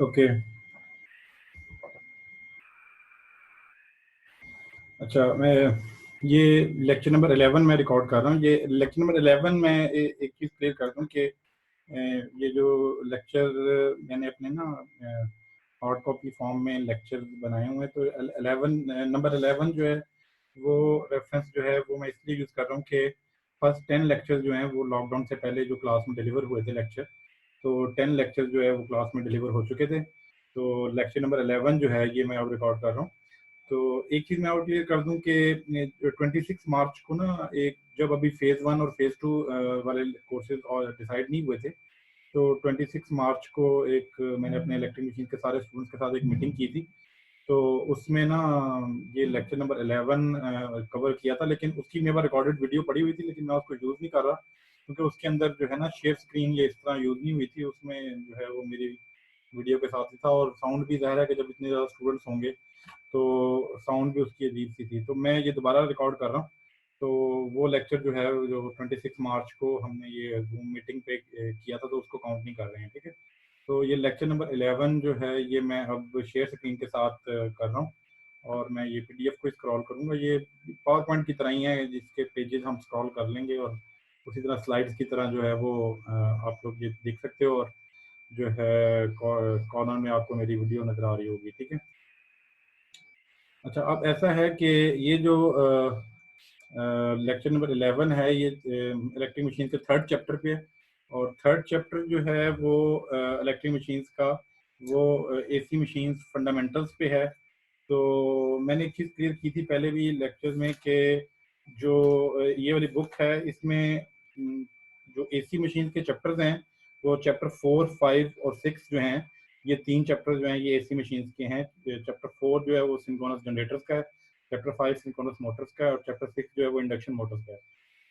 Okay. अच्छा, मैं ये लेक्चर नंबर 11 में रिकॉर्ड कर रहा हूँ। ये लेक्चर नंबर 11 में एक चीज़ क्लियर कर दूँ कि ये जो लेक्चर मैंने अपने ना हार्ड कॉपी फॉर्म में लेक्चर बनाए हुए हैं, तो 11 नंबर 11 जो है वो रेफरेंस जो है वो मैं इसलिए यूज़ कर रहा हूँ कि फर्स्ट 10 लेक्चर जो हैं वो लॉकडाउन से पहले जो क्लास में डिलीवर हुए थे लेक्चर, तो 10 लेक्चर जो है वो क्लास में डिलीवर हो चुके थे। तो लेक्चर नंबर 11 जो है ये मैं अब रिकॉर्ड कर रहा हूँ। तो एक चीज़ मैं और क्लियर कर दूं कि 26 मार्च को ना, एक जब अभी फेज़ 1 और फेज़ 2 वाले कोर्सेज और डिसाइड नहीं हुए थे, तो 26 मार्च को एक मैंने अपने इलेक्ट्रिक मशीन के सारे स्टूडेंट्स के साथ एक मीटिंग की थी। तो उसमें ना ये लेक्चर नंबर 11 कवर किया था, लेकिन उसकी मेरे पास रिकॉर्डेड वीडियो पड़ी हुई थी, लेकिन मैं उसको यूज़ नहीं कर रहा क्योंकि उसके अंदर जो है ना शेयर स्क्रीन ये इस तरह यूज़ नहीं हुई थी। उसमें जो है वो मेरी वीडियो के साथ ही था, और साउंड भी ज़ाहिर है कि जब इतने ज़्यादा स्टूडेंट्स होंगे तो साउंड भी उसकी अजीब सी थी। तो मैं ये दोबारा रिकॉर्ड कर रहा हूँ। तो वो लेक्चर जो है जो 26 मार्च को हमने ये जूम मीटिंग पे किया था, तो उसको काउंट नहीं कर रहे हैं, ठीक है। तो ये लेक्चर नंबर 11 जो है ये मैं अब शेयर स्क्रीन के साथ कर रहा हूँ, और मैं ये पीडीएफ को स्क्रॉल करूँगा। ये पावर पॉइंट की तरह ही है, जिसके पेजेस हम स्क्रॉल कर लेंगे और उसी तरह स्लाइड्स की तरह जो है वो आप लोग ये देख सकते हो, और जो है कॉर्नर में आपको मेरी वीडियो नज़र आ रही होगी, ठीक है। अच्छा, अब ऐसा है कि ये जो लेक्चर नंबर 11 है ये इलेक्ट्रिक मशीन के थर्ड चैप्टर पे है, और थर्ड चैप्टर जो है वो इलेक्ट्रिक मशीन्स का वो एसी मशीन्स फंडामेंटल्स पे है। तो मैंने एक चीज़ क्लियर की थी पहले भी लेक्चर में कि जो ये वाली बुक है इसमें जो एसी मशीन के चैप्टर्स हैं वो चैप्टर 4, 5 और 6 जो हैं, ये तीन चैप्टर जो हैं ये एसी मशीन्स के हैं। चैप्टर 4 जो है वो सिंक्रोनस जनरेटर्स का है, चैप्टर 5 सिंक्रोनस मोटर्स का है, और चैप्टर 6 जो है वो इंडक्शन मोटर्स का है।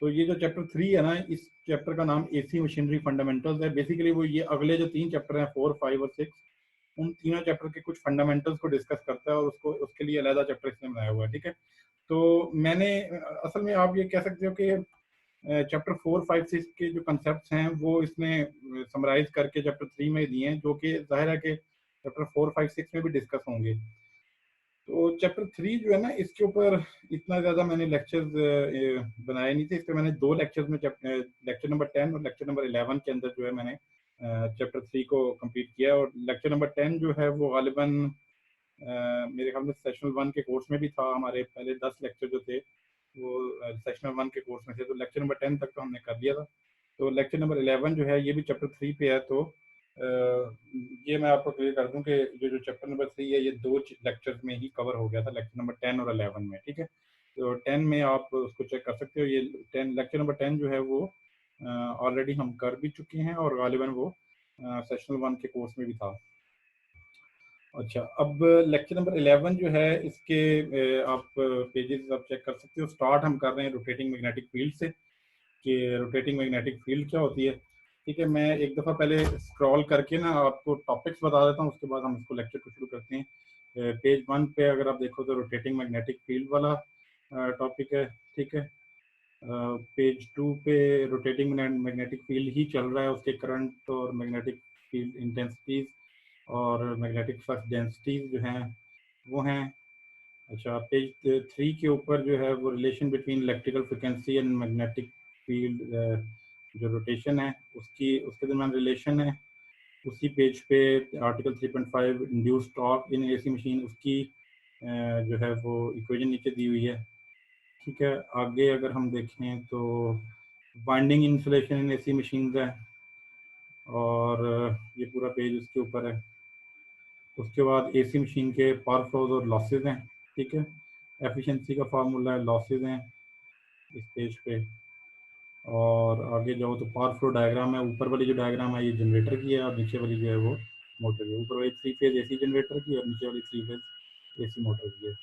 तो ये जो चैप्टर 3 है ना, इस चैप्टर का नाम एसी मशीनरी फंडामेंटल्स है। बेसिकली वो ये अगले जो तीन चैप्टर हैं 4, 5 और 6, उन तीनों चैप्टर के कुछ फंडामेंटल्स को डिस्कस करता है, और उसको उसके लिए अलग चैप्टर इसने बनाया हुआ है, ठीक है। तो मैंने असल में आप ये कह सकते हो कि चैप्टर 4, 5, 6 के जो कंसेप्ट हैं वो इसने समराइज करके चैप्टर 3 में दिए हैं, जो कि जाहिर है कि चैप्टर 4, 5, 6 में भी डिस्कस होंगे। तो चैप्टर 3 जो है ना, इसके ऊपर इतना ज़्यादा मैंने लेक्चर्स बनाए नहीं थे। इस पर मैंने दो लेक्चर्स में लेक्चर नंबर 10 और लेक्चर नंबर 11 के अंदर जो है मैंने चैप्टर 3 को कंप्लीट किया। और लेक्चर नंबर 10 जो है वो गालिबन मेरे ख्याल में सेशनल 1 के कोर्स में भी था। हमारे पहले 10 लेक्चर जो थे वो सेशनल 1 के कोर्स में थे, तो लेक्चर नंबर 10 तक तो हमने कर लिया था। तो लेक्चर नंबर 11 जो है ये भी चैप्टर 3 पे है। तो ये मैं आपको क्लियर कर दूं कि जो चैप्टर नंबर 3 है ये दो लेक्चर्स में ही कवर हो गया था, लेक्चर नंबर 10 और 11 में, ठीक है। तो 10 में आप उसको चेक कर सकते हो। ये 10 लेक्चर नंबर 10 जो है वो ऑलरेडी हम कर भी चुके हैं, और गालिबन वो सेशनल 1 के कोर्स में भी था। अच्छा, अब लेक्चर नंबर 11 जो है इसके आप पेजेस आप चेक कर सकते हो। स्टार्ट हम कर रहे हैं रोटेटिंग मैग्नेटिक फील्ड से, कि रोटेटिंग मैग्नेटिक फील्ड क्या होती है, ठीक है। मैं एक दफ़ा पहले स्क्रॉल करके ना आपको टॉपिक्स बता देता हूँ, उसके बाद हम इसको लेक्चर को शुरू करते हैं। पेज 1 पे अगर आप देखो तो रोटेटिंग मैग्नेटिक फील्ड वाला टॉपिक है, ठीक है। पेज 2 पे रोटेटिंग मैग्नेटिक फील्ड ही चल रहा है, उसके करंट और मैग्नेटिक फील्ड इंटेंसिटीज और मैग्नेटिक फ्लक्स डेंसिटीज जो हैं वो हैं। अच्छा, पेज 3 के ऊपर जो है वो relation between electrical frequency and magnetic field, जो रोटेशन है उसकी उसके दरमियान रिलेशन है। उसी पेज पे article 3.5 induce torque in AC machine, उसकी जो है वो इक्वेशन नीचे दी हुई है, ठीक है। आगे अगर हम देखें तो winding insulation in AC machine है, और ये पूरा पेज उसके ऊपर है। उसके बाद एसी मशीन के पावर फ्लोज और लॉसेज हैं, ठीक है। एफिशिएंसी का फार्मूला है, लॉसेज हैं इस पेज पे। और आगे जाओ तो पावर फ्लो डायग्राम है। ऊपर वाली जो डायग्राम है ये जनरेटर की है, और नीचे वाली जो है वो मोटर की है। ऊपर वाली 3 फेज एसी जनरेटर की, और नीचे वाली 3 फेज एसी मोटर की है।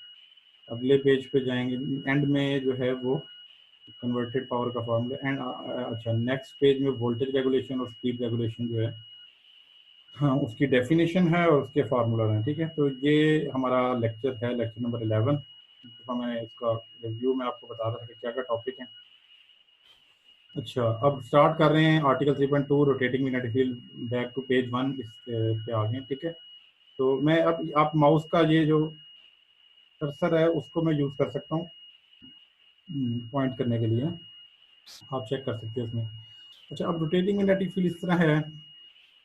अगले पेज पे जाएंगे, एंड में जो है वो कन्वर्टेड पावर का फार्मूला एंड अच्छा, नेक्स्ट पेज में वोल्टेज रेगुलेशन और स्पीड रेगुलेशन जो है, हाँ, उसकी डेफिनेशन है और उसके फार्मूला हैं, ठीक है। तो ये हमारा लेक्चर है, लेक्चर नंबर 11। तो मैं इसका रिव्यू में आपको बता रहा था कि क्या क्या टॉपिक हैं। अच्छा, अब स्टार्ट कर रहे हैं article 3.2 rotating magnetic field, back to page 1 इस पे आ गए, ठीक है। तो मैं अब आप माउस का ये जो कर्सर है उसको मैं यूज़ कर सकता हूँ पॉइंट करने के लिए, आप चेक कर सकते हैं उसमें। अच्छा, अब रोटेटिंग मैग्नेटिक फील्ड इस तरह है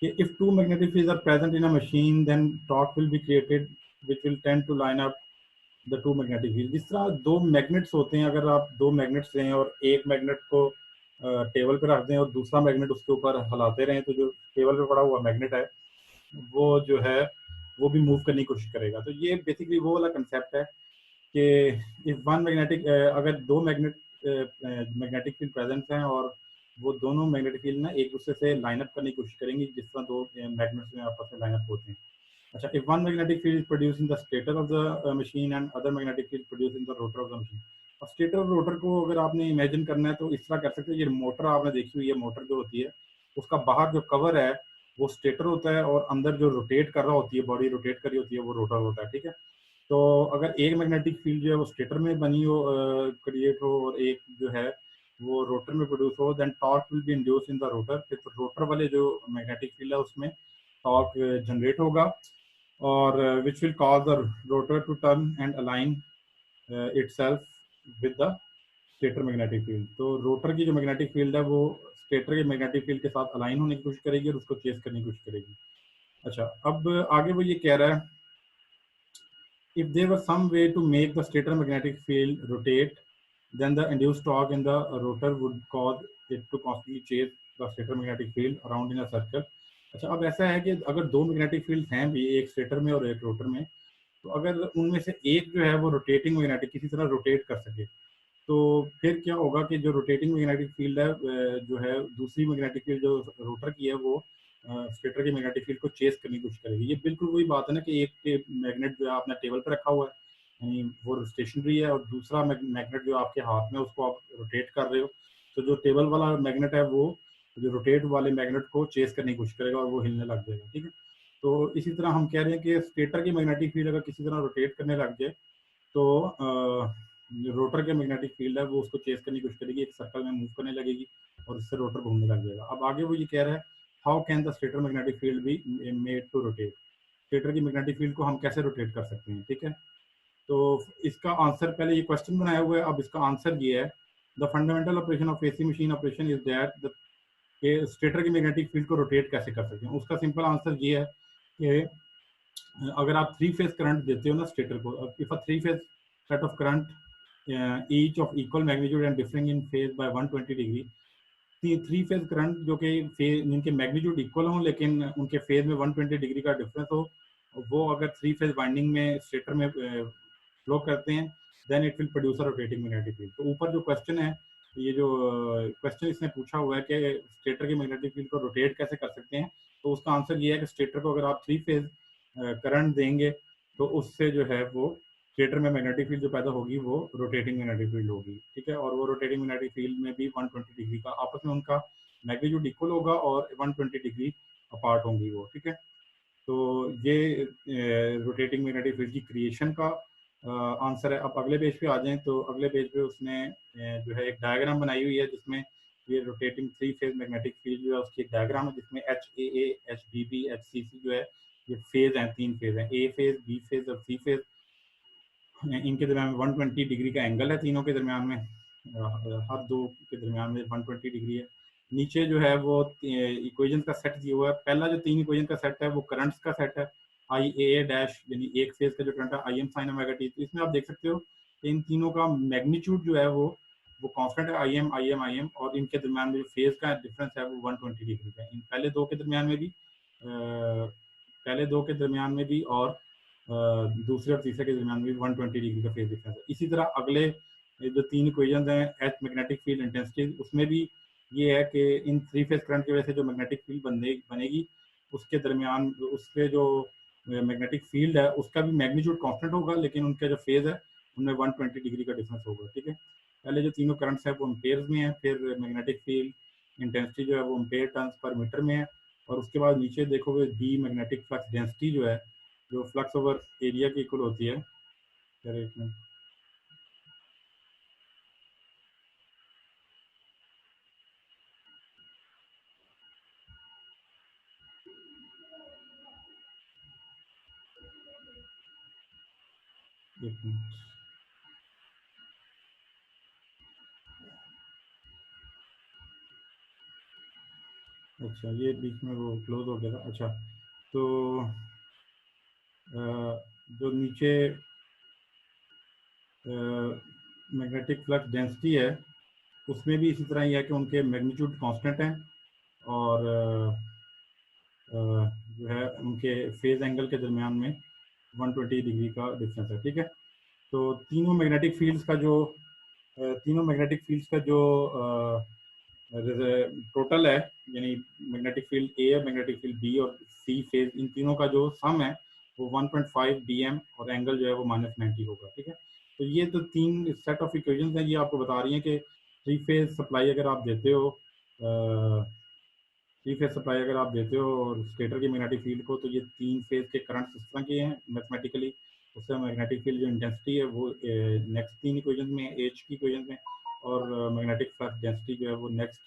कि if two magnetic fields are present in a machine, then torque will be created which will tend to line up the two magnetic fields. जिस तरह दो मैग्नेट्स होते हैं, अगर आप दो मैग्नेट्स लें और एक मैग्नेट को टेबल पे रख दें और दूसरा मैग्नेट उसके ऊपर हिलाते रहें, तो जो टेबल पे पड़ा हुआ मैग्नेट है वो जो है वो भी मूव करने की कोशिश करेगा। तो ये बेसिकली वो वाला कंसेप्ट है कि इफ वन मैग्नेटिक, अगर दो मैग्नेटिक फील्ड प्रेजेंट हैं और वो दोनों मैग्नेटिक फील्ड ना एक दूसरे से लाइन अप करने की कोशिश करेंगे, जिस तरह दो मैग्नेट्स में आपस में लाइन अप होते हैं। अच्छा, if one magnetic field is produced in the stator of the machine and other magnetic field produced in the rotor of the machine, और स्टेटर और रोटर को अगर आपने इमेजिन करना है तो इस तरह कर सकते हैं। ये मोटर आपने देखी हुई है, मोटर जो होती है उसका बाहर जो कवर है वो स्टेटर होता है और अंदर जो रोटेट कर रहा होती है, बॉडी रोटेट कर रही होती है, वो रोटर होता है। ठीक है, तो अगर एक मैग्नेटिक फील्ड जो है वो स्टेटर में बनी हो, क्रिएट हो, और एक जो है वो रोटर में प्रोड्यूस हो, then torque will be induced in the rotor. फिर तो रोटर वाले जो मैग्नेटिक फील्ड है उसमें टॉर्क जनरेट होगा, और which will cause the rotor to turn and align itself with the stator magnetic field. तो रोटर की जो मैग्नेटिक फील्ड है वो स्टेटर के मैग्नेटिक फील्ड के साथ अलाइन होने की कोशिश करेगी और उसको चेस करने की कोशिश करेगी। अच्छा, अब आगे वो ये कह रहा है, if there was some way to make the stator magnetic field rotate, then the induced torque in the rotor would cause it to constantly chase the stator magnetic field around in a circle. अच्छा, अब ऐसा है कि अगर दो magnetic field हैं भी, एक स्टेटर में और एक रोटर में, तो अगर उनमें से एक जो है वो रोटेटिंग मैग्नेटिक किसी तरह रोटेट कर सके, तो फिर क्या होगा कि जो रोटेटिंग मैग्नेटिक फील्ड है जो है दूसरी मैग्नेटिक फील्ड जो रोटर की है वो स्टेटर की मैग्नेटिक फील्ड को चेस करने की कोशिश करेगी। ये बिल्कुल वही बात है ना कि एक मैग्नेट जो है आपने टेबल पर रखा हुआ है, यानी वो स्टेशनरी है, और दूसरा मैग्नेट जो आपके हाथ में उसको आप रोटेट कर रहे हो, तो जो टेबल वाला मैग्नेट है वो जो रोटेट वाले मैग्नेट को चेस करने की कोशिश करेगा और वो हिलने लग जाएगा। ठीक है, तो इसी तरह हम कह रहे हैं कि स्टेटर की मैग्नेटिक फील्ड अगर किसी तरह रोटेट करने लग जाए, तो जो रोटर के मैग्नेटिक फील्ड है वो उसको चेस करने की कोशिश करेगी, एक सर्कल में मूव करने लगेगी और इससे रोटर घूमने लग जाएगा। अब आगे वो ये कह रहा है, how can the stator magnetic field be made to rotate. Stator की मैग्नेटिक फील्ड को हम कैसे रोटेट कर सकते हैं। ठीक है, तो इसका आंसर, पहले ये क्वेश्चन बनाया हुआ है, अब इसका आंसर ये है, the fundamental operation of AC machine operation is that the stator की मैग्नेटिक फील्ड को रोटेट कैसे कर सकते हैं। उसका सिंपल आंसर ये है कि अगर आप थ्री फेज करंट देते हो ना स्टेटर को, if a three phase set of current each of equal magnitude and differing in phase by 120 degree, three phase current जो कि जिनके मैग्नीट्यूड इक्वल हों लेकिन उनके फेज में 120 डिग्री का डिफरेंस हो, वो अगर थ्री फेज वाइंडिंग में स्टेटर में फ्लो करते हैं, then it will produce a rotating magnetic field. तो ऊपर जो क्वेश्चन है, ये जो क्वेश्चन इसने पूछा हुआ है कि स्टेटर के मैग्नेटिक फील्ड को रोटेट कैसे कर सकते हैं, तो उसका आंसर ये है कि स्टेटर को अगर आप थ्री फेज करंट देंगे तो उससे जो है वो स्टेटर में मैग्नेटिक फील्ड जो पैदा होगी वो रोटेटिंग मैग्नेटिक फील्ड होगी। ठीक है, और वो रोटेटिंग मैग्नेटिक फील्ड में भी 120 डिग्री का आपस में उनका मैग्नीट्यूड इक्वल होगा और 120 डिग्री अपार्ट होंगी वो। ठीक है, तो ये रोटेटिंग मैग्नेटिक फील्ड की क्रिएशन का आंसर है। अब अगले पेज पे आ जाएं, तो अगले पेज पे उसने जो है एक डायग्राम बनाई हुई है जिसमें ये rotating three phase magnetic field जो है उसकी एक डायग्राम है, जिसमें H A H B B H C C जो है ये फेज हैं, तीन फेज हैं, ए फेज, बी फेज और सी फेज। इनके दरमियान में 120 डिग्री का एंगल है, तीनों के दरमियान में, हर दो के दरमियान में 120 डिग्री है। नीचे जो है वो इक्वेशन का सेट दिया हुआ है। पहला जो तीन इक्वेशन का सेट है वो करंट्स का सेट है, आई ए डैश यानी एक फेज का जो करंट है I am sine omega T. तो इसमें आप देख सकते हो कि इन तीनों का मैग्नीट्यूड जो है वो कांस्टेंट है, I am I am I am, और इनके दरमियान में जो फेज का डिफरेंस है वो 120 डिग्री का है। इन पहले दो के दरमियान में भी और दूसरे और तीसरे के दरमियान में 120 डिग्री का फेज डिफरेंस है। इसी तरह अगले जो तीन इक्वेशन हैं एच मैग्नेटिक फील्ड इंटेंसिटी, उसमें भी ये है कि इन थ्री फेज करंट की वजह से जो मैग्नेटिक फील्ड बनेगी उसके दरमियान उसके जो मैग्नेटिक फील्ड है उसका भी मैग्नीट्यूड कांस्टेंट होगा, लेकिन उनका जो फेज है उनमें 120 डिग्री का डिफरेंस होगा। ठीक है, पहले जो तीनों करंट्स हैं वो एम्पेयर्स में है, फिर मैग्नेटिक फील्ड इंटेंसिटी जो है वो एम्पेयर टर्न्स पर मीटर में है, और उसके बाद नीचे देखोगे बी मैग्नेटिक फ्लक्स डेंसिटी जो है, जो फ्लक्स ओवर एरिया की इक्वल होती है। यार एक मिनट, एक मिनट। अच्छा, ये बीच में वो क्लोज हो गया था। अच्छा, तो जो नीचे मैग्नेटिक फ्लक्स डेंसिटी है, उसमें भी इसी तरह ही है कि उनके मैग्नीट्यूड कांस्टेंट हैं, और जो है उनके फेज एंगल के दरमियान में 120 डिग्री का डिफरेंस है। ठीक है, तो तीनों मैग्नेटिक फील्ड्स का जो टोटल है, यानी मैग्नेटिक फील्ड ए और मैग्नेटिक फील्ड बी और सी फेज, इन तीनों का जो सम है वो 1.5 डीएम, और एंगल जो है वो -90 होगा। ठीक है, तो ये तो तीन सेट ऑफ इक्वेशंस हैं, ये आपको बता रही हैं कि थ्री फेज सप्लाई अगर आप देते हो, थ्री फेज सप्लाई अगर आप देते हो और स्टेटर की मैग्नेटिक फील्ड को, तो ये तीन फेज के करंट इस तरह के हैं मैथमेटिकली। उससे मैग्नेटिक फील्ड जो इंटेंसिटी है वो नेक्स्ट तीन इक्वेशन में, एच की इक्वेशन में, और मैग्नेटिक फ्लक्स डेंसिटी जो है वो नेक्स्ट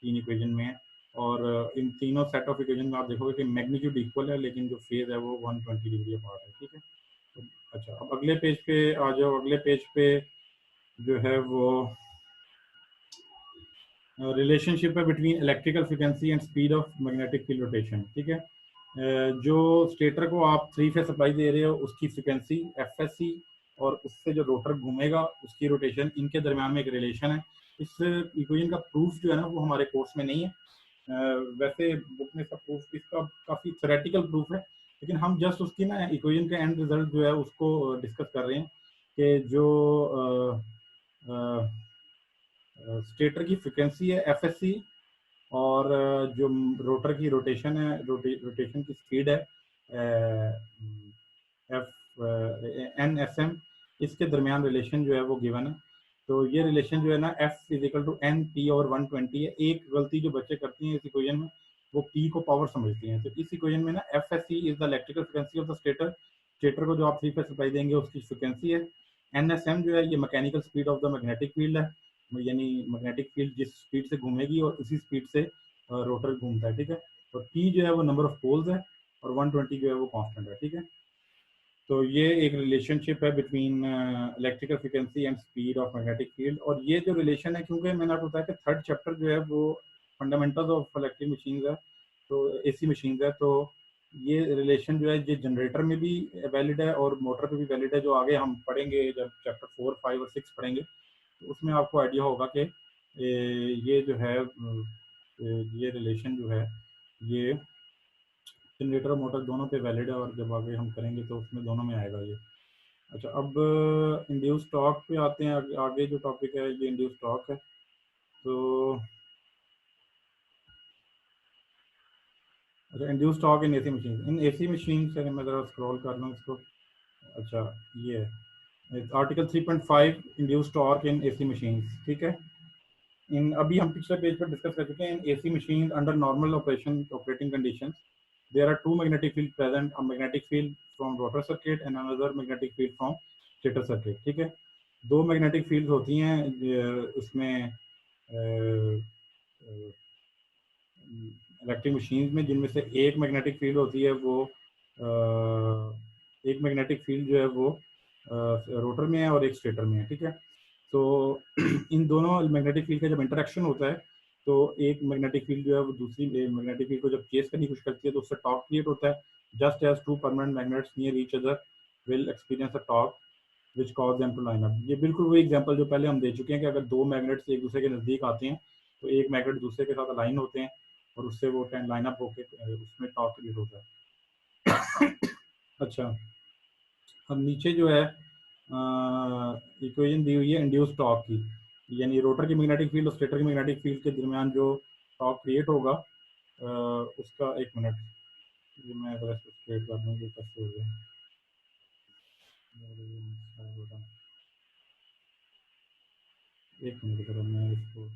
तीन इक्वेशन में है। और इन तीनों सेट ऑफ इक्वेशन में आप देखोगे कि मैग्नीट्यूड इक्वल है, लेकिन जो फेज है वो 120 डिग्री अपार्ट है। ठीक है, तो अच्छा, अब अगले पेज पे आ जाओ। अगले पेज पे जो है वो रिलेशनशिप है between electrical frequency and speed of magnetic field rotation. ठीक है, जो स्टेटर को आप थ्री फेज सप्लाई दे रहे हो, उसकी फ्रिक्वेंसी एफएससी, और उससे जो रोटर घूमेगा उसकी रोटेशन, इनके दरमियान में एक रिलेशन है। इस इक्वेशन का प्रूफ जो है ना वो हमारे कोर्स में नहीं है। वैसे बुक में इसका प्रूफ, इसका काफी थ्योरेटिकल प्रूफ है, लेकिन हम जस्ट उसकी ना इक्वेशन का एंड रिजल्ट जो है उसको डिस्कस कर रहे हैं कि जो स्टेटर की फ्रिक्वेंसी है एफएससी, और जो रोटर की रोटेशन है, रोटेशन की स्पीड है एफ एन एस एम, इसके दरमियान रिलेशन जो है वो गिवन है। तो ये रिलेशन जो है ना, f is equal to n p और 120 है। एक गलती जो बच्चे करती हैं इस इक्वेशन में, वो पी को पावर समझती हैं। तो इस इक्वेशन में ना f s c is the electrical frequency of the stator, stator को जो आप थ्री फेज सप्लाई देंगे उसकी फ्रिक्वेंसी है। एन एस एम जो है ये mechanical speed of the magnetic field है, यानी मैग्नेटिक फील्ड जिस स्पीड से घूमेगी और उसी स्पीड से रोटर घूमता है। ठीक है, और पी जो है वो नंबर ऑफ पोल्स है, और 120 जो है वो कांस्टेंट है। ठीक है, तो ये एक रिलेशनशिप है between electrical frequency and speed of magnetic field. और ये जो रिलेशन है, क्योंकि मैंने आपको बताया कि थर्ड चैप्टर जो है वो फंडामेंटल्स ऑफ इलेक्ट्रिक मशीन्स है, तो एसी मशीन्स है, तो ये रिलेशन जो है ये जनरेटर में भी वैलिड है और मोटर पे भी वैलिड है। जो आगे हम पढ़ेंगे जब चैप्टर 4, 5 और 6 पढ़ेंगे, तो उसमें आपको आइडिया होगा कि ये जो है ये रिलेशन जो है ये जनरेटर और मोटर दोनों पे वैलिड है, और जब आगे हम करेंगे तो उसमें दोनों में आएगा ये। अच्छा, अब इंड्यूस टॉर्क पे आते हैं। आगे जो टॉपिक है ये इंड्यूस टॉर्क है। तो अच्छा, induce torque in AC machine से मैं ज़रा स्क्रॉल कर लूँ इसको। अच्छा, ये है article 3.5, induce torque in AC machine. ठीक है, इन अभी हम पिछले पेज पर डिस्कस कर चुके हैं। इन AC machine under normal operating conditions, there are two magnetic fields present, a magnetic field from rotor circuit and another magnetic field from stator circuit। ठीक है, दो मैग्नेटिक फील्ड होती हैं उसमें इलेक्ट्रिक मशीन में, जिनमें से एक मैग्नेटिक फील्ड होती है वो एक मैग्नेटिक फील्ड जो है वो रोटर में है और एक स्टेटर में है। ठीक है, तो इन दोनों मैग्नेटिक फील्ड का जब इंटरेक्शन होता है, तो एक मैग्नेटिक फील्ड जो है वो दूसरी मैग्नेटिक फील्ड को जब चेस करने की कोशिश करती है, तो उससे टॉर्क क्रिएट होता है। Just as two permanent magnets near each other will experience a torque which cause them to line up. ये बिल्कुल वही एग्जांपल जो पहले हम दे चुके हैं कि अगर दो मैग्नेट्स एक दूसरे के नज़दीक आते हैं, तो एक मैग्नेट दूसरे के साथ अलाइन होते हैं, और उससे वो लाइन अप होकर उसमें टॉर्क क्रिएट होता है। अच्छा, अब नीचे जो है इक्वेशन दी हुई है इंड्यूस टॉर्क की, यानी रोटर की मैग्नेटिक फील्ड और स्टेटर की मैग्नेटिक फील्ड के दरमियान जो टॉर्क क्रिएट होगा, उसका एक मिनट, ये मैं अगर इसको स्ट्रेट कर दूँ, ये कैसे हो गया। एक मिनट करो, मैं इसको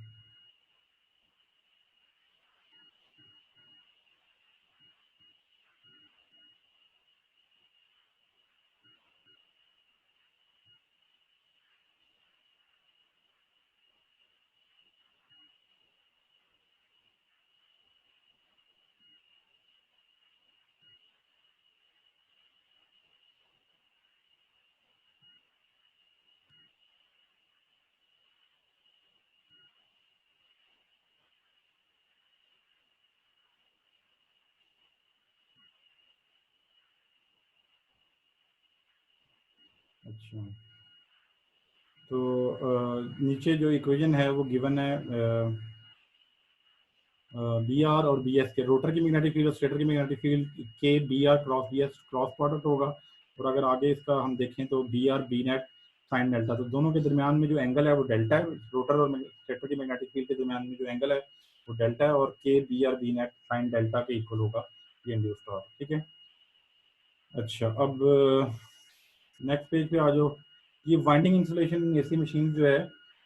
अच्छा, तो नीचे जो इक्वेशन है वो गिवन है बी आर और बी एस के, रोटर की मैग्नेटिक फील्ड और स्टेटर की मैग्नेटिक फील्ड के B R cross B S cross product होगा। और अगर आगे इसका हम देखें तो B R B net sine delta, तो दोनों के दरमियान में जो एंगल है वो डेल्टा है। रोटर और स्टेटर की मैग्नेटिक फील्ड के दरमियान में जो एंगल है वो डेल्टा है, और K B R B net sine delta के इक्वल होगा ये इंड्यूस्ड टॉर्क। ठीक है। अच्छा, अब नेक्स्ट पेज पे आ जाओ। ये वाइंडिंग इंसुलेशन एसी मशीन जो है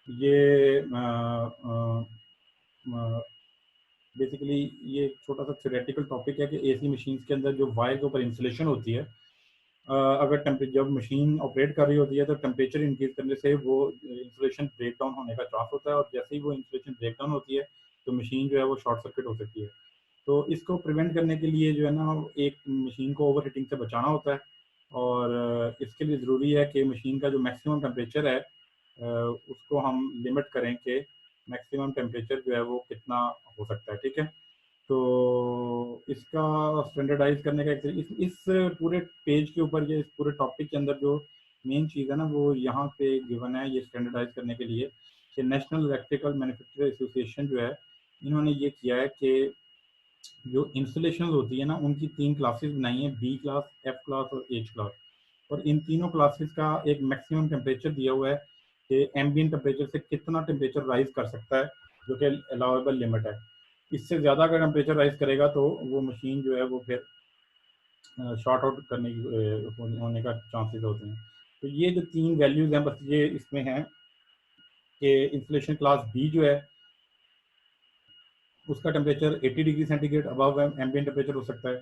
ये बेसिकली ये एक छोटा सा थ्योरेटिकल टॉपिक है कि एसी मशीन्स के अंदर जो वायर के ऊपर इंसुलेशन होती है, अगर टेम्परेचर जब मशीन ऑपरेट कर रही होती है तो टेम्परेचर इंक्रीज करने से वो इंसुलेशन ब्रेक डाउन होने का चांस होता है, और जैसे ही वो इंसुलेशन ब्रेक डाउन होती है तो मशीन जो है वो शॉर्ट सर्किट हो सकती है। तो इसको प्रिवेंट करने के लिए जो है ना, एक मशीन को ओवर हीटिंग से बचाना होता है, और इसके लिए ज़रूरी है कि मशीन का जो मैक्सिमम टेम्परेचर है उसको हम लिमिट करें कि मैक्सिमम टेम्परेचर जो है वो कितना हो सकता है। ठीक है। तो इसका स्टैंडर्डाइज करने का इस पूरे पेज के ऊपर या इस पूरे टॉपिक के अंदर जो मेन चीज़ है ना वो यहाँ पे गिवन है, ये स्टैंडर्डाइज करने के लिए कि नेशनल इलेक्ट्रिकल मैन्युफैक्चरर एसोसिएशन जो है इन्होंने ये किया है कि जो इंस्टॉलेशन होती है ना उनकी 3 क्लासेस बनाई हैं, बी क्लास, एफ क्लास और एच क्लास। और इन तीनों क्लासेस का एक मैक्सिमम टेम्परेचर दिया हुआ है कि एम्बिएंट टेम्परेचर से कितना टेम्परेचर राइज कर सकता है, जो कि अलाउेबल लिमिट है। इससे ज़्यादा अगर टेम्परेचर राइज करेगा तो वो मशीन जो है वो फिर शॉर्ट आउट करने की होने का चांसेस होते हैं। तो ये जो 3 वैल्यूज़ हैं बस ये इसमें हैं कि इंस्टॉलेशन क्लास बी जो है उसका temperature 80 degree centigrade above ambient temperature हो सकता है।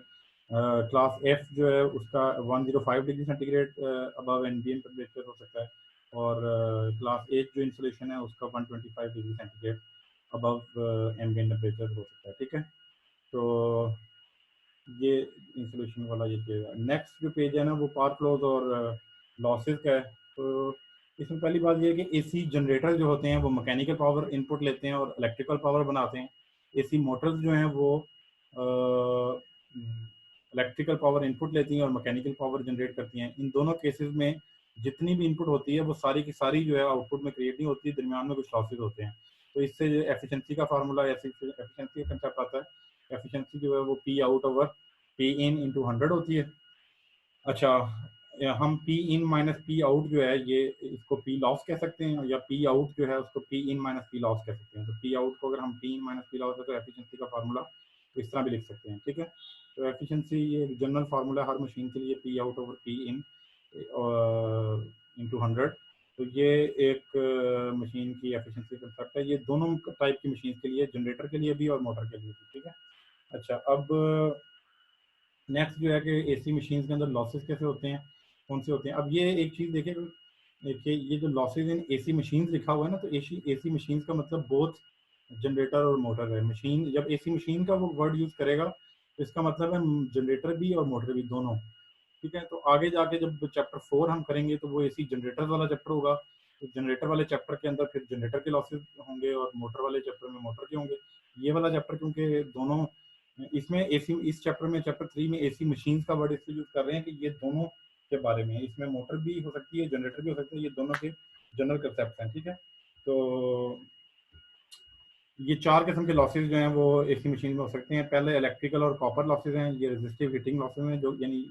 क्लास एफ जो है उसका 105 degree centigrade above ambient temperature हो सकता है, और क्लास एच जो इंसुलेशन है उसका 125 degree centigrade above ambient temperature हो सकता है। ठीक है। तो ये इंसुलेशन वाला ये पेज है। नेक्स्ट जो पेज है ना वो पावर फ्लोज और लॉसेस का है। तो इसमें पहली बात ये है कि एसी जनरेटर जो होते हैं वो मैकेनिकल पावर इनपुट लेते हैं और इलेक्ट्रिकल पावर बनाते हैं। एसी मोटर्स जो हैं वो इलेक्ट्रिकल पावर इनपुट लेती हैं और मैकेनिकल पावर जनरेट करती हैं। इन दोनों केसेस में जितनी भी इनपुट होती है वो सारी की सारी जो है आउटपुट में क्रिएट नहीं होती, दरमियान में कुछ लॉसेज होते हैं। तो इससे एफिशिएंसी का फार्मूला, एफिशिएंसी का कंसेप्ट आता है। एफिशिएंसी जो है वो P out over P in into 100 होती है। अच्छा, हम P in minus P out जो है ये इसको पी लॉस कह सकते हैं, या पी आउट जो है उसको P in minus P loss कह सकते हैं। तो पी आउट को अगर हम P in minus P loss है तो एफिशिएंसी का फार्मूला इस तरह भी लिख सकते हैं। ठीक है। तो एफिशिएंसी ये जनरल फार्मूला हर मशीन के लिए P out over P in into 100। तो ये एक मशीन की एफिशिएंसी कंसेप्ट है। ये दोनों टाइप की मशीन के लिए, जनरेटर के लिए भी और मोटर के लिए भी। ठीक है। अच्छा, अब नेक्स्ट जो है कि एसी मशीन्स के अंदर लॉसेस कैसे होते हैं, कौन से होते हैं। अब ये एक चीज़ देखिए कि ये जो लॉसेस इन एसी मशीन्स लिखा हुआ है ना, तो एसी मशीन्स का मतलब बोथ जनरेटर और मोटर है। मशीन जब एसी मशीन का वो वर्ड यूज़ करेगा तो इसका मतलब है जनरेटर भी और मोटर भी दोनों। ठीक है। तो आगे जाके जब चैप्टर 4 हम करेंगे तो वो एसी जनरेटर वाला चैप्टर होगा। तो जनरेटर वाले चैप्टर के अंदर फिर जनरेटर के लॉसेस होंगे और मोटर वाले चैप्टर में मोटर के होंगे। ये वाला चैप्टर क्योंकि दोनों इसमें एसी, इस चैप्टर में चैप्टर 3 में एसी मशीन्स का वर्ड इसलिए यूज कर रहे हैं कि ये दोनों के बारे में है। इसमें मोटर भी हो सकती है, जनरेटर भी हो सकता है, ये दोनों के जनरल कंसेप्ट हैं। ठीक है। तो ये 4 किस्म के लॉसेस जो हैं वो एसी मशीन में हो सकते हैं। पहले इलेक्ट्रिकल और कॉपर लॉसेस हैं, ये रेजिस्टिव हीटिंग लॉसेस हैं, जो यानी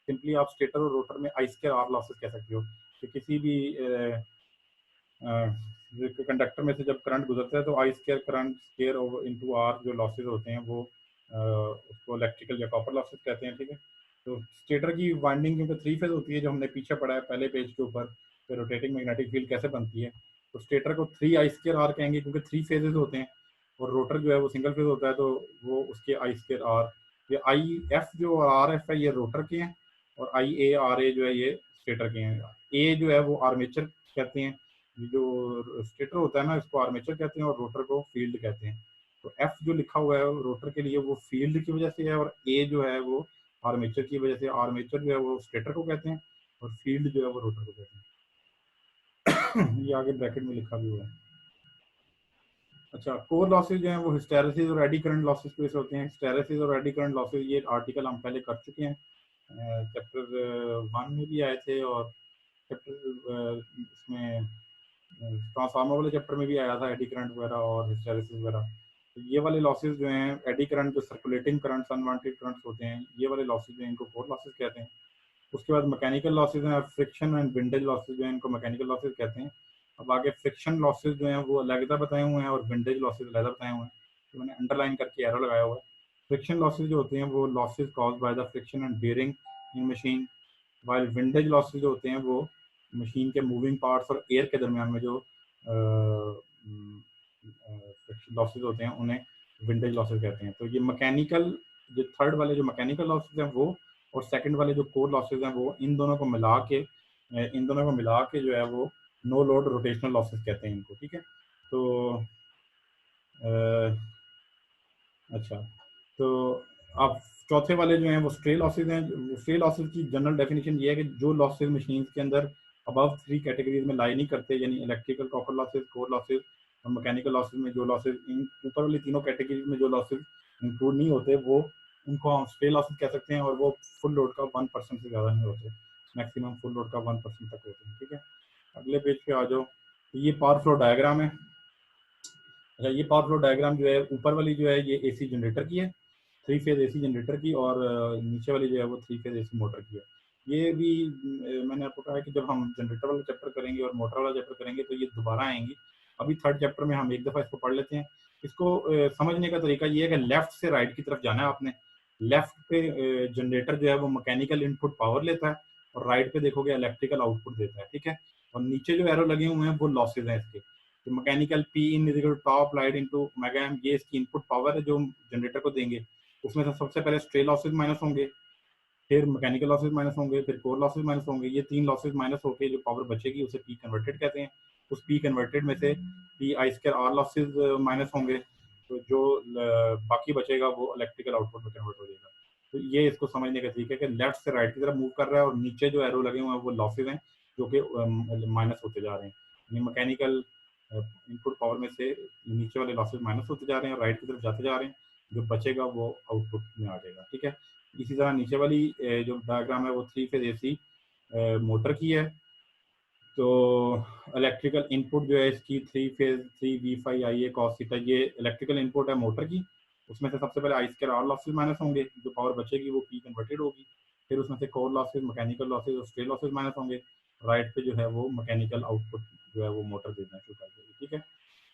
सिंपली आप स्टेटर और रोटर में आई स्क्वायर आर लॉसेस कह सकते हो कि किसी भी कंडक्टर में से जब करंट गुजरता है तो I square current square over into R जो लॉसेस होते हैं वो उसको इलेक्ट्रिकल या कॉपर लॉसेस कहते हैं। ठीक है। तो स्टेटर की वाइंडिंग क्योंकि 3 फेज होती है, जो हमने पीछे पढ़ा है पहले पेज के ऊपर, फिर रोटेटिंग मैग्नेटिक फील्ड कैसे बनती है। तो स्टेटर को 3 आई स्क्वायर आर कहेंगे क्योंकि 3 फेजेस होते हैं, और रोटर जो है वो सिंगल फेज होता है तो वो उसके आई स्क्वायर आर। ये आई एफ जो आर एफ है ये रोटर के हैं, और आई ए आर ए जो है ये स्टेटर के हैं। ए जो है वो आर्मेचर कहते हैं, जो स्टेटर होता है ना इसको आर्मेचर कहते हैं, और रोटर को फील्ड कहते हैं। तो एफ जो लिखा हुआ है रोटर के लिए वो फील्ड की वजह से है, और ए जो है वो आर्मेचर की वजह से। आर्मेचर जो है वो स्टेटर को कहते हैं और फील्ड जो है वो रोटर को कहते हैं। ये आगे ब्रैकेट में लिखा भी हुआ है। अच्छा, कोर लॉसेज जो है वो हिस्टेरेसिस और एडी करंट लॉसेज की वजह से होते हैं। हिस्टेरेसिस और एडी करंट लॉसेज ये आर्टिकल हम पहले कर चुके हैं, चैप्टर 1 में भी आए थे और चैप्टर इसमें ट्रांसफार्मर वाले चैप्टर में भी आया था, एडी करंट वगैरह और हिस्टैरिसीस वगैरह। तो ये वाले लॉसेस जो हैं, एडी करंट जो सर्कुलेटिंग करंट्स अनवांटेड करंट्स होते हैं, ये वाले लॉसेस जो हैं इनको कोर लॉसेस कहते हैं। उसके बाद मैकेनिकल लॉसेज हैं, फ्रिक्शन एंड विंडेज लॉसेज जो हैं इनको मैकेनिकल लॉसेज कहते हैं। अब आगे फ्रिक्शन लॉसेज जो हैं वो अलग बताए हुए हैं और विंडेज लॉसेज अलग बताए हुए हैं, तो मैंने अंडरलाइन करके एरो लगाया हुआ है। फ्रिक्शन लॉसेज जो होते हैं वो losses cause by the friction and bearing in machine, while windage losses जो होते हैं वो मशीन के मूविंग पार्ट्स और एयर के दरमियान में जो लॉसेज होते हैं उन्हें विंडेज लॉसेज कहते हैं। तो ये मैकेनिकल, जो थर्ड वाले जो मैकेनिकल लॉसेज हैं वो, और सेकंड वाले जो कोर लॉसेज हैं वो, इन दोनों को मिला के जो है वो नो लोड रोटेशनल लॉसेज कहते हैं इनको, ठीक है। तो अच्छा, तो अब चौथे वाले जो हैं वो स्ट्रे लॉसेज हैं। स्ट्रे लॉसेज की जनरल डेफिनेशन ये है कि जो लॉसेज मशीन के अंदर अबव 3 कैटेगरीज में लाई नहीं करते, यानी electrical copper losses, core losses और मैकेनिकल लॉसेज में जो लॉसेज इन ऊपर वाली तीनों कैटेगरीज में जो लॉसेज इंक्लूड नहीं होते, वो उनको हम स्ट्रे लॉसेज कह सकते हैं, और वो फुल लोड का 1% से ज़्यादा नहीं होते, मैक्सिमम फुल लोड का 1% तक होते हैं, ठीक है। अगले पेज पे आ जाओ। ये पावर फ्लो डायग्राम है। अच्छा, ये पावर फ्लो डायग्राम जो है, ऊपर वाली जो है ये एसी जनरेटर की है, 3 फेज एसी जनरेटर की, और नीचे वाली जो है वो 3 फेज एसी मोटर की है। ये भी मैंने आपको कहा है कि जब हम जनरेटर वाला चैप्टर करेंगे और मोटर वाला चैप्टर करेंगे तो ये दोबारा आएंगी। अभी थर्ड चैप्टर में हम एक दफ़ा इसको पढ़ लेते हैं। इसको समझने का तरीका ये है कि लेफ्ट से राइट की तरफ जाना है आपने। लेफ्ट पे जनरेटर जो है वो मैकेनिकल इनपुट पावर लेता है, और राइट पे देखोगे इलेक्ट्रिकल आउटपुट देता है, ठीक है। और नीचे जो एरो लगे हुए हैं वो लॉसेज हैं इसके। तो mechanical P in equal top light into mega M, ये इसकी इनपुट पावर है जो जनरेटर को देंगे। उसमें से सबसे पहले स्ट्रे लॉसेज माइनस होंगे, फिर मैकेनिकल लॉसेज माइनस होंगे, फिर कोर लॉसेज माइनस होंगे। ये 3 लॉसेज माइनस होकर जो पावर बचेगी उसे पी कन्वर्टेड कहते हैं। उस पी कन्वर्टेड में से P I square R losses minus होंगे, तो जो बाकी बचेगा वो इलेक्ट्रिकल आउटपुट में कन्वर्ट हो जाएगा। तो ये इसको समझने का तरीका है कि लेफ्ट से राइट की तरफ मूव कर रहा है, और नीचे जो एरो लगे हुए हैं वो लॉसेज हैं जो कि माइनस होते जा रहे हैं। मैकेनिकल इनपुट पावर में से नीचे वाले लॉसेज माइनस होते जा रहे हैं, राइट की तरफ जाते जा रहे हैं, जो बचेगा वो आउटपुट में आ जाएगा, ठीक है। इसी तरह नीचे वाली जो डायग्राम है वो 3 फेज एसी मोटर की है। तो इलेक्ट्रिकल इनपुट जो है इसकी 3 phase 3 V phi I A cos theta, ये इलेक्ट्रिकल इनपुट है मोटर की। उसमें से सबसे पहले I square R losses minus होंगे, जो पावर बचेगी वो पी कन्वर्टेड होगी। फिर उसमें से कोर लॉसेज, मैकेनिकल लॉसेज और स्ट्रे लॉसेज माइनस होंगे। राइट पे जो है वो मैकेनिकल आउटपुट जो है वो मोटर देना शुरू कर देगी, ठीक है।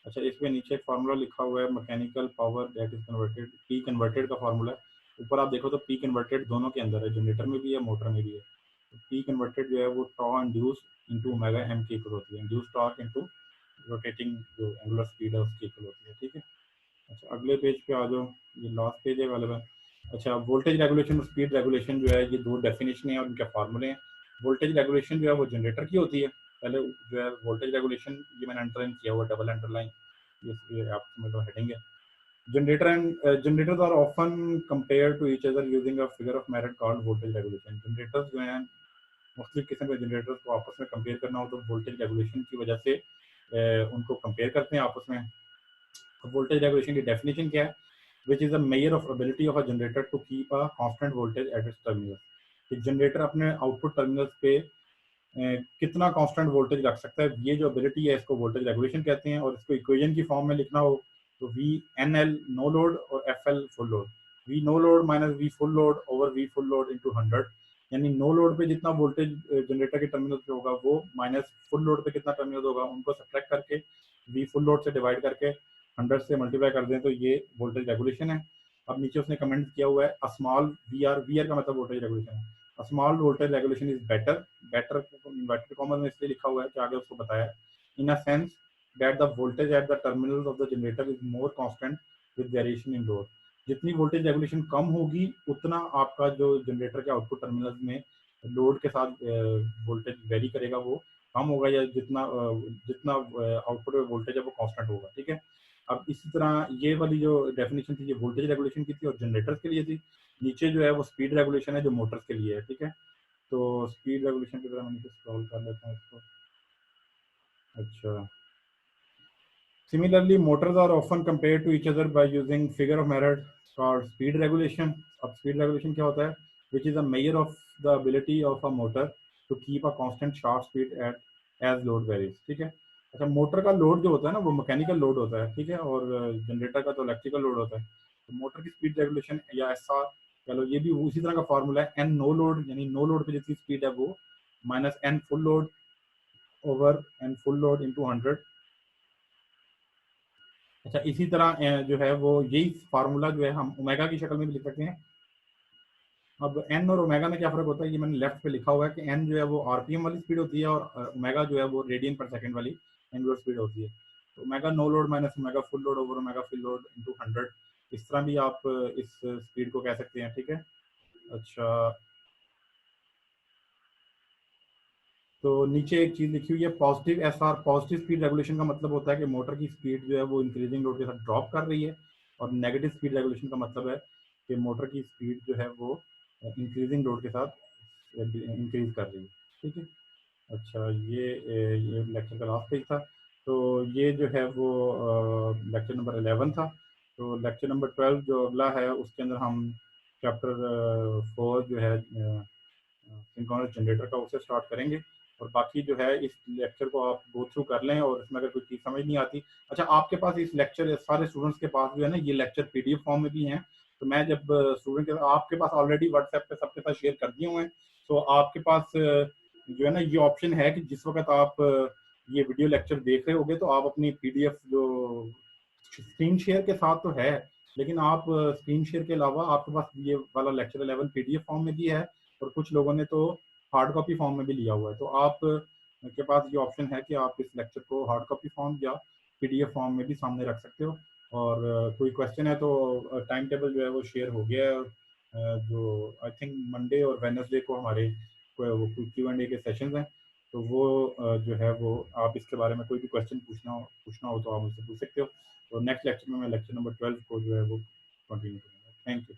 अच्छा, इसमें नीचे एक फार्मूला लिखा हुआ है, mechanical power that is converted, P converted का फार्मूला है। ऊपर आप देखो तो पी कन्वर्टेड दोनों के अंदर है, जनरेटर में भी है मोटर में भी है। तो पी कन्वर्टेड जो है वो टॉ इंड्यूस इंटू ओमेगा एम के इक्वल होती है, इंड्यूस टॉर्क इंटू रोटेटिंग जो एंगुलर स्पीड है उसके इक्वल होती है, ठीक है। अच्छा, अगले पेज पे आ जाओ, ये लास्ट पेज है वाला। अच्छा, वोल्टेज रेगुलेशन और स्पीड रेगुलेशन जो है ये दो डेफिनेशन है और इनके फार्मूले हैं। वोल्टेज रेगुलेशन जो है वो जनरेटर की होती है। पहले जो है वोल्टेज रेगुलेशन, ये मैंने अंडरलाइन किया हुआ, डबल अंडरलाइन, ये आप समझ लो हेडिंग है। Generator and generators are often compared to each other using a figure of merit called voltage regulation. Generators जो हैं, मुख्तलिफ किस्म के जनरेटर्स को आपस में कंपेयर करना हो तो वोल्टेज रेगुलेशन की वजह से उनको कंपेयर करते हैं आपस में। वोल्टेज रेगुलेशन की डेफिनेशन क्या है? Which is a measure of ability of a generator to keep a constant voltage at its terminal. एक जनरेटर अपने आउटपुट टर्मिनल्स पे कितना कांस्टेंट वोल्टेज रख सकता है, ये जो एबिलिटी है इसको वोल्टेज रेगुलेशन कहते हैं। और इसको इक्वेशन की फॉर्म में लिखना हो तो V N L no load और F L full load. V no load minus V full load over V full load into 100, यानी नो लोड पे जितना वोल्टेज जनरेटर के टर्मिनल पे होगा वो माइनस फुल लोड पे कितना टर्मिनल होगा उनको सब्ट्रैक्ट करके वी फुल लोड से डिवाइड करके 100 से मल्टीप्लाई कर दें तो ये वोल्टेज रेगुलेशन है। अब नीचे उसने कमेंट किया हुआ है अ स्मॉल वी आर का मतलब वोल्टेज रेगुलेशन है। A small voltage regulation is better, better inverted common में इसलिए लिखा हुआ है कि आगे उसको बताया in a sense that the voltage at the terminals of the generator is more constant with variation in load। जितनी वोल्टेज रेगुलेशन कम होगी उतना आपका जो जनरेटर के आउटपुट टर्मिनल्स में लोड के साथ वोल्टेज वेरी करेगा वो कम होगा, या जितना जितना आउटपुट में वोल्टेज है वो कांस्टेंट होगा, ठीक है। अब इसी तरह ये वाली जो डेफिनेशन थी ये वोल्टेज रेगुलेशन की थी और जनरेटर्स के लिए थी। नीचे जो है वो स्पीड रेगुलेशन है जो मोटर्स के लिए है, ठीक है। तो स्पीड रेगुलेशन की तरह मैं नीचे स्क्रॉल कर लेता हूँ इसको। अच्छा, similarly, motors are often compared to each other by using figure of merit called speed regulation. अब speed regulation क्या होता है? Which is a measure of the ability of a motor to keep a constant shaft speed at as load varies, ठीक है। अच्छा, motor का load जो होता है ना वो मैकेनिकल लोड होता है, ठीक है, और जनरेटर का तो इलेक्ट्रिकल लोड होता है। तो मोटर की स्पीड रेगुलेशन या एसआर चलो ये भी उसी तरह का फार्मूला है, एन नो लोड यानी नो लोड पे जितनी स्पीड है वो minus N full load over N full load into 100। अच्छा, इसी तरह जो है वो यही फार्मूला जो है हम ओमेगा की शक्ल में भी लिख सकते हैं। अब एन और ओमेगा में क्या फर्क होता है, ये मैंने लेफ्ट पे लिखा हुआ है कि एन जो है वो आरपीएम वाली स्पीड होती है और ओमेगा जो है वो रेडियन पर सेकंड वाली एंगुलर स्पीड होती है। तो omega no load minus omega full load over omega full load into 100, इस तरह भी आप इस स्पीड को कह सकते हैं, ठीक है। अच्छा, तो नीचे एक चीज लिखी हुई है positive SR, positive speed regulation का मतलब होता है कि मोटर की स्पीड जो है वो इंक्रीजिंग लोड के साथ ड्रॉप कर रही है, और नेगेटिव स्पीड रेगुलेशन का मतलब है कि मोटर की स्पीड जो है वो इंक्रीजिंग लोड के साथ इंक्रीज कर रही है, ठीक है। अच्छा, ये लेक्चर का लास्ट पेज था। तो ये जो है वो लेक्चर नंबर 11 था। तो लेक्चर नंबर 12 जो अगला है उसके अंदर हम चैप्टर 4 जो है सिंक्रोनस जनरेटर का उसे स्टार्ट करेंगे। और बाकी जो है इस लेक्चर को आप गो थ्रू कर लें, और इसमें अगर कोई चीज़ समझ नहीं आती, अच्छा आपके पास इस लेक्चर सारे स्टूडेंट्स के पास जो है ना ये लेक्चर पीडीएफ फॉर्म में भी हैं। तो मैं जब स्टूडेंट के आपके पास ऑलरेडी व्हाट्सएप पे सबके साथ शेयर कर दिए हुए हैं, तो आपके पास जो है ना ये ऑप्शन है कि जिस वक्त आप ये वीडियो लेक्चर देख रहे होगे तो आप अपनी पीडीएफ जो स्क्रीन शेयर के साथ तो है, लेकिन आप स्क्रीन शेयर के अलावा आपके पास ये वाला लेक्चर 11 पीडीएफ फॉर्म में भी है, और कुछ लोगों ने तो हार्ड कॉपी फॉर्म में भी लिया हुआ है। तो आप के पास ये ऑप्शन है कि आप इस लेक्चर को हार्ड कॉपी फॉर्म या पीडीएफ फॉर्म में भी सामने रख सकते हो। और कोई क्वेश्चन है तो टाइम टेबल जो है वो शेयर हो गया है। जो आई थिंक मंडे और वेडनेसडे को हमारे Q&A के सेशंस हैं, तो वो जो है वो आप इसके बारे में कोई भी क्वेश्चन पूछना हो तो आप मुझसे पूछ सकते हो। तो नेक्स्ट लेक्चर में मैं लेक्चर नंबर 12 को जो है वो कंटिन्यू करूँगा। Thank you.